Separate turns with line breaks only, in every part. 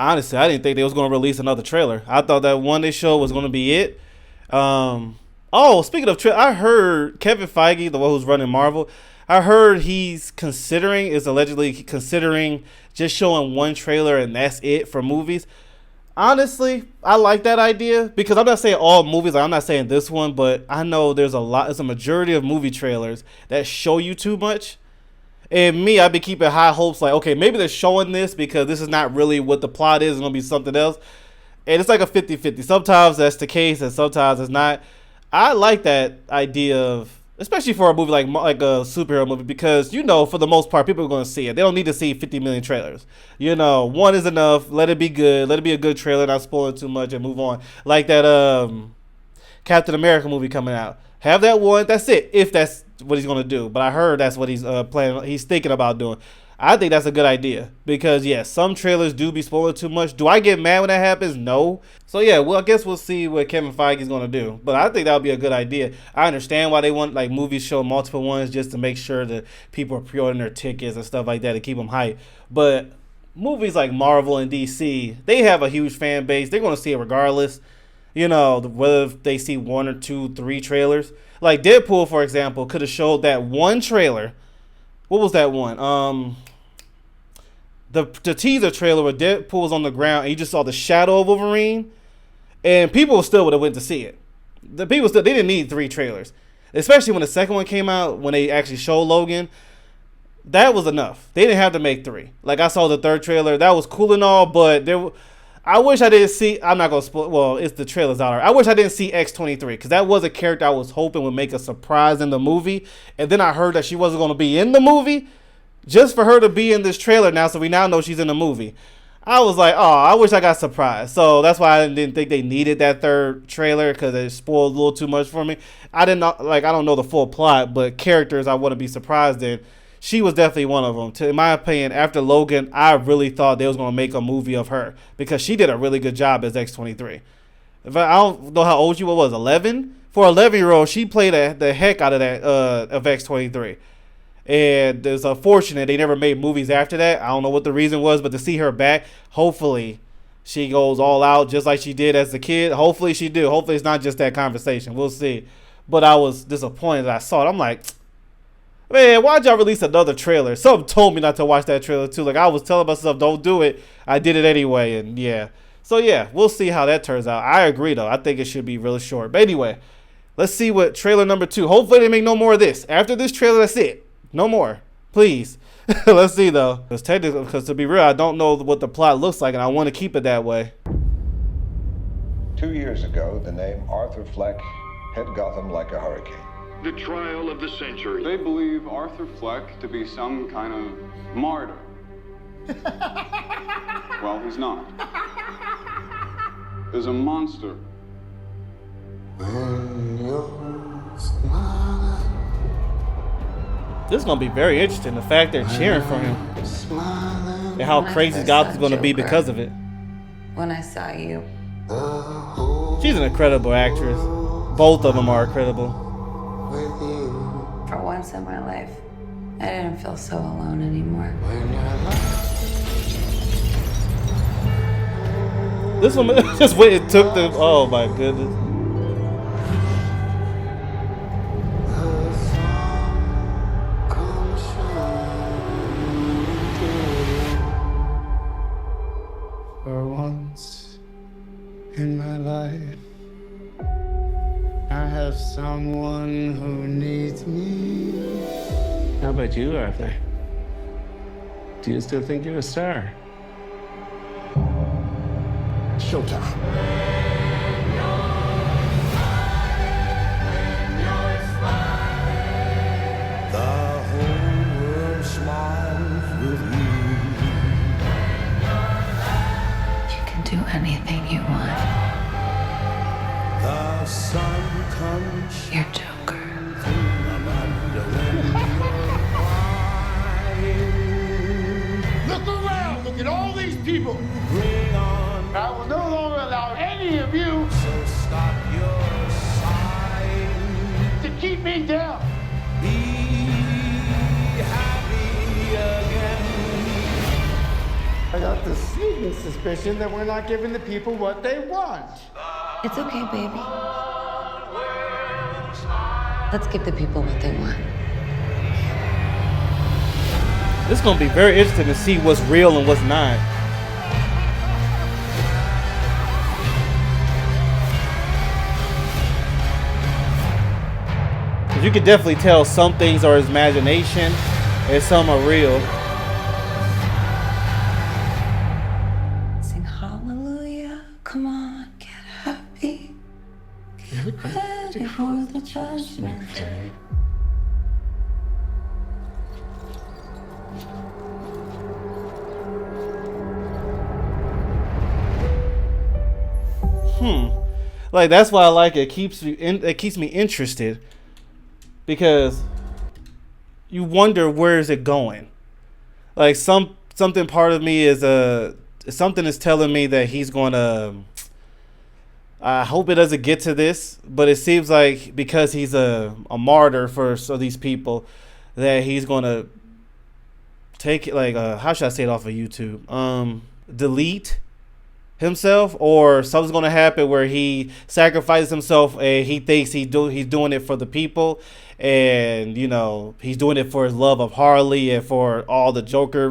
Honestly, I didn't think they was going to release another trailer. I thought that one they showed was going to be it. Oh, speaking of I heard Kevin Feige, the one who's running Marvel, I heard is allegedly considering just showing one trailer and that's it for movies. Honestly, I like that idea because I'm not saying all movies. Like, I'm not saying this one, but I know there's a majority of movie trailers that show you too much. And me, I've been keeping high hopes like, okay, maybe they're showing this because this is not really what the plot is. It's going to be something else. And it's like a 50-50. Sometimes that's the case and sometimes it's not. I like that idea of, especially for a movie like a superhero movie, because, for the most part, people are going to see it. They don't need to see 50 million trailers. One is enough. Let it be good. Let it be a good trailer, not spoil it too much and move on. Like that Captain America movie coming out. Have that one. That's it. If that's what he's going to do. But I heard that's what he's planning. He's thinking about doing. I think that's a good idea because, yes, some trailers do be spoiling too much. Do I get mad when that happens? No. So, yeah, well, I guess we'll see what Kevin Feige is going to do. But I think that would be a good idea. I understand why they want movies show multiple ones just to make sure that people are pre-ordering their tickets and stuff like that to keep them hyped. But movies like Marvel and DC, they have a huge fan base. They're going to see it regardless. Whether they see 1 or 2, 3 trailers. Like Deadpool, for example, could have showed that one trailer. What was that one? The teaser trailer where Deadpool was on the ground and you just saw the shadow of Wolverine, and people still would have went to see it. They didn't need 3 trailers, especially when the second one came out, when they actually showed Logan. That was enough. They didn't have to make 3. Like, I saw the third trailer, that was cool and all, but I wish I didn't see. I'm not gonna spoil. Well, it's the trailers out. I wish I didn't see X-23 because that was a character I was hoping would make a surprise in the movie, and then I heard that she wasn't gonna be in the movie. Just for her to be in this trailer now, so we now know she's in the movie. I was like, oh, I wish I got surprised. So that's why I didn't think they needed that third trailer because it spoiled a little too much for me. I don't know the full plot, but characters I wouldn't be surprised in. She was definitely one of them. In my opinion, after Logan, I really thought they was going to make a movie of her because she did a really good job as X-23. I don't know how old she was, 11? For an 11-year-old, she played the heck out of that of X-23. And it's unfortunate they never made movies after that. I don't know what the reason was, but to see her back, hopefully she goes all out just like she did as a kid. Hopefully she do. Hopefully it's not just that conversation. We'll see. But I was disappointed that I saw it. I'm like, man, why'd y'all release another trailer? Something told me not to watch that trailer too. Like, I was telling myself, don't do it. I did it anyway, and yeah. So yeah, we'll see how that turns out. I agree though. I think it should be really short. But anyway, let's see what trailer number 2. Hopefully they make no more of this. After this trailer, that's it. No more, please. Let's see though, because to be real, I don't know what the plot looks like, and I want to keep it that way.
2 years ago, the name Arthur Fleck hit Gotham like a hurricane.
The trial of the century.
They believe Arthur Fleck to be some kind of martyr. Well, he's not. There's a monster.
This is going to be very interesting, the fact they're cheering for him. And how crazy Gotham's going to be because of it.
When I saw you.
She's an incredible actress. Both of them are incredible.
For once in my life, I didn't feel so alone anymore.
This one just went and took the... Oh my goodness.
For once in my life, I have someone who needs me.
How about you, Arthur? Do you still think you're a star?
Showtime. The whole world smiles with you.
You can do anything you want.
The sun comes.
You're Joker.
Look around. Look at all these people. Bring on. I will no longer allow any of you. So stop your sighing. To keep me down. Be happy again. I got the sneaking suspicion that we're not giving the people what they want.
It's okay, baby. Let's give the people what they want.
It's gonna be very interesting to see what's real and what's not. You can definitely tell some things are his imagination and some are real.
Sing hallelujah. Come on, get happy. Get ready for the judgment day.
Like, that's why I like it. It keeps me interested, because you wonder where is it going. Like, something part of me is something is telling me that he's going to. I hope it doesn't get to this, but it seems like because he's a martyr for these people, that he's going to take it, like, how should I say it off of YouTube? Delete himself, or something's going to happen where he sacrifices himself and he thinks he's doing it for the people, and he's doing it for his love of Harley and for all the Joker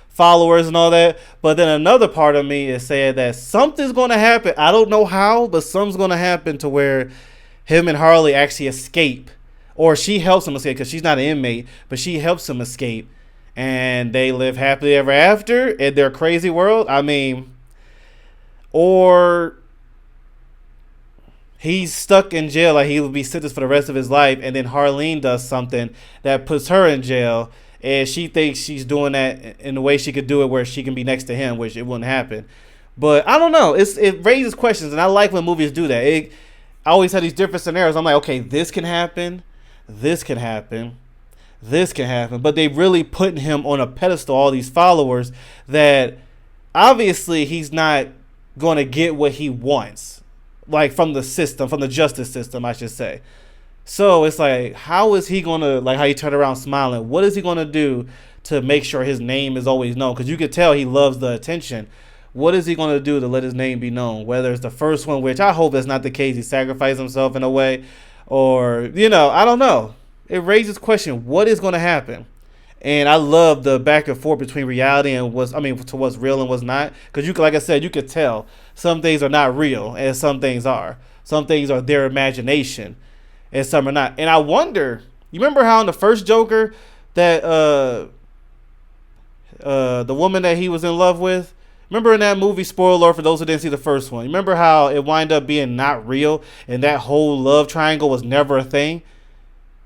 followers and all that. But then another part of me is saying that something's going to happen. I don't know how, but something's going to happen to where him and Harley actually escape, or she helps him escape, because she's not an inmate, but she helps him escape, and they live happily ever after in their crazy world. I mean, or he's stuck in jail, like he will be sentenced for the rest of his life, and then Harleen does something that puts her in jail, and she thinks she's doing that in the way she could do it where she can be next to him, which it wouldn't happen. But I don't know. It raises questions, and I like when movies do that. I always have these different scenarios. I'm like, okay, this can happen, this can happen, this can happen. But they really putting him on a pedestal, all these followers, that obviously he's not going to get what he wants, like from the system, from the justice system, I should say. So it's like, how is he going to, like how he turned around smiling, what is he going to do to make sure his name is always known? Because you could tell he loves the attention. What is he going to do to let his name be known? Whether it's the first one, which I hope that's not the case, he sacrificed himself in a way, or, I don't know. It raises question, what is going to happen? And I love the back and forth between reality and what's real and what's not. Because like I said, you could tell some things are not real and some things are. Some things are their imagination and some are not. And I wonder, you remember how in the first Joker that the woman that he was in love with, remember in that movie, spoiler alert for those who didn't see the first one, remember how it wound up being not real and that whole love triangle was never a thing?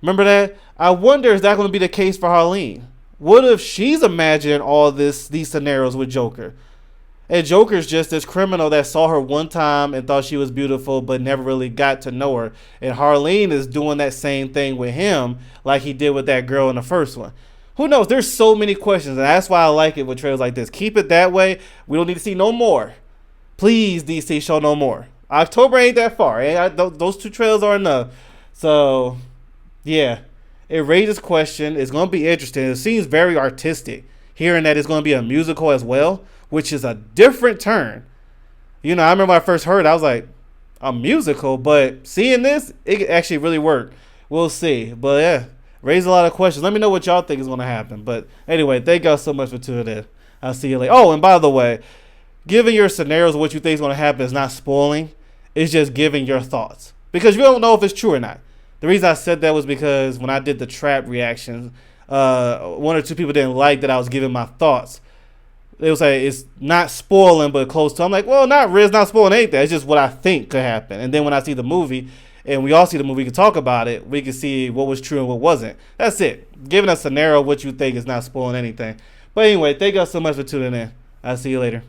Remember that? I wonder, is that going to be the case for Harleen? What if she's imagining all these scenarios with Joker? And Joker's just this criminal that saw her one time and thought she was beautiful but never really got to know her. And Harleen is doing that same thing with him like he did with that girl in the first one. Who knows? There's so many questions, and that's why I like it with trailers like this. Keep it that way. We don't need to see no more. Please, DC, show no more. October ain't that far. Those 2 trailers are enough. So, yeah. It raises question. It's going to be interesting. It seems very artistic. Hearing that it's going to be a musical as well, which is a different turn. I remember when I first heard it, I was like, a musical? But seeing this, it actually really worked. We'll see. But yeah, raise a lot of questions. Let me know what y'all think is going to happen. But anyway, thank y'all so much for tuning in. I'll see you later. Oh, and by the way, giving your scenarios of what you think is going to happen is not spoiling. It's just giving your thoughts. Because you don't know if it's true or not. The reason I said that was because when I did the trap reactions, 1 or 2 people didn't like that I was giving my thoughts. They was like, it's not spoiling, but close to. I'm like, well, it's not spoiling anything. It's just what I think could happen. And then when I see the movie, and we all see the movie, we can talk about it. We can see what was true and what wasn't. That's it. Giving a scenario what you think is not spoiling anything. But anyway, thank you all so much for tuning in. I'll see you later.